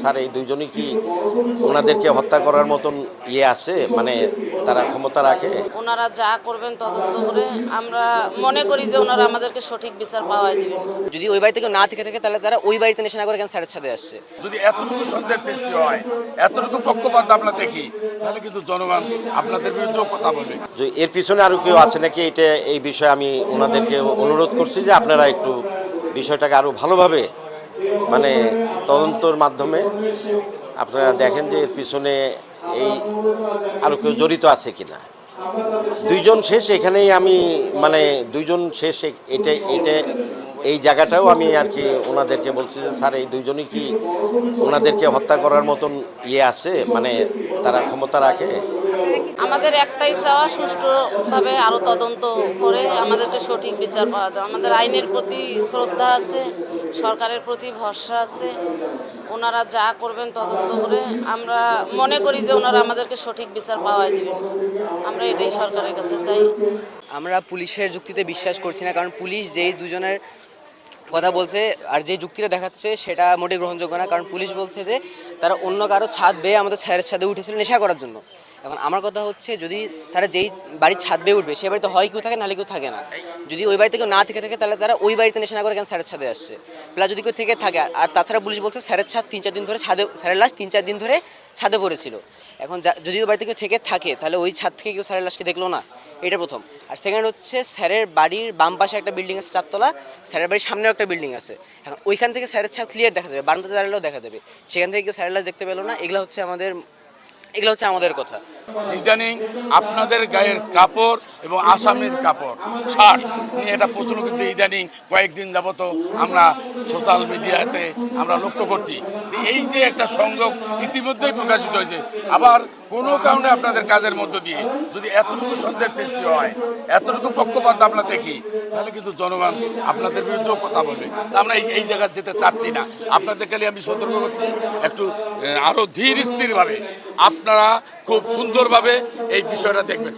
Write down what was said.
Sir এই দুইজনই কি ওনাদেরকে হত্যা করার মতন আছে, মানে তারা ক্ষমতা রাখে? ওনারা যা করবেন তদন্ত করে আমরা মনে করি যে ওনারা আমাদেরকে সঠিক বিচার পাওয়াই দিবেন। যদি ওই বাড়িতে কেউ না থেকে থাকে তাহলে তারা ওই বাড়িতে নেশা না করে কেন স্যারের ছাদে আসছে। যদি এতটুকু সন্দেহের সৃষ্টি হয়, এতটুকু পক্ষপাত আমরা দেখি, তাহলে কিন্তু জনগণ আপনাদের বিরুদ্ধেও কথা বলবে। যে এর পিছনে আরও কেউ আছে নাকি, এই বিষয়ে আমি ওনাদেরকে অনুরোধ করছি যে আপনারা একটু বিষয়টাকে আরও ভালোভাবে মানে তদন্তর মাধ্যমে আপনারা দেখেন যে এর পিছনে এই আরও কেউ জড়িত আছে কিনা। দুইজন শেষ এখানেই আমি মানে দুইজন শেষ এটা এই জায়গাটাও আমি আর কি ওনাদেরকে বলছি যে স্যার এই দুইজনই কি ওনাদেরকে হত্যা করার মতন আছে, মানে তারা ক্ষমতা রাখে? আমাদের একটাই চাওয়া, সুষ্ঠুভাবে আরও তদন্ত করে আমাদেরকে সঠিক বিচার পাওয়া যায়। আমাদের আইনের প্রতি শ্রদ্ধা আছে, সরকারের প্রতি ভরসা আছে। ওনারা যা করবেন তদন্ত করে আমরা মনে করি যে ওনারা আমাদেরকে সঠিক বিচার পাওয়াই দিবেন। আমরা এটাই সরকারের কাছে চাই। আমরা পুলিশের যুক্তিতে বিশ্বাস করছি না, কারণ পুলিশ যেই দুজনের কথা বলছে আর যে যুক্তিটা দেখাচ্ছে সেটা মোটেই গ্রহণযোগ্য না। কারণ পুলিশ বলছে যে তারা অন্য কারো ছাদ বেয়ে আমাদের স্যারের ছাদে উঠেছিল নেশা করার জন্য। এখন আমার কথা হচ্ছে, যদি তারা যেই বাড়ির ছাদ বেয়ে উঠবে সে বাড়িতে হয় কেউ থাকে, নাহলে কেউ থাকে না। যদি ওই বাড়িতে কেউ না থেকে থাকে তাহলে তারা ওই বাড়িতে নেশা না করে কেন স্যারের ছাদে আসছে। প্লাস যদি কেউ থেকে থাকে, আর তাছাড়া পুলিশ বলছে স্যারের ছাদ 3-4 দিন ধরে স্যারের লাশ 3-4 দিন ধরে ছাদে পড়েছিল। এখন যদি ওই বাড়িতে কেউ থেকে থাকে তাহলে ওই ছাদ থেকে কেউ স্যারের লাশকে দেখলো না, এটা প্রথম। আর সেকেন্ড হচ্ছে, স্যারের বাড়ির বাম পাশে একটা বিল্ডিং আছে 4 তলা, স্যারের বাড়ির সামনেও একটা বিল্ডিং আছে। এখন ওইখান থেকে স্যারের ছাদ ক্লিয়ার দেখা যাবে, বারান্দাতে দাঁড়ালেও দেখা যাবে। সেখান থেকে কেউ স্যারের লাশ দেখতে পেলো না। এগুলো হচ্ছে আমাদের কথা। ইদানিং আপনাদের গায়ের কাপড় এবং আসামির কাপড় শার্ট নিয়ে এটা প্রচলিত ইদানিং কয়েকদিন যাবত আমরা সোশ্যাল মিডিয়াতে আমরা লক্ষ্য করছি। এই যে একটা সংযোগ ইতিমধ্যেই প্রকাশিত হয়েছে, আবার কোনো কারণে আপনাদের কাজের মধ্য দিয়ে যদি এতটুকু সন্দেহের সৃষ্টি হয়, এতটুকু পক্ষপাত আমরা দেখি, তাহলে কিন্তু জনগণ আপনাদের বিরুদ্ধেও কথা বলবে। আমরা এই জায়গায় যেতে চাচ্ছি না। আপনাদের খালি আমি সতর্ক করছি, একটু আরও ধীর স্থিরভাবে আপনারা খুব সুন্দরভাবে এই বিষয়টা দেখবেন।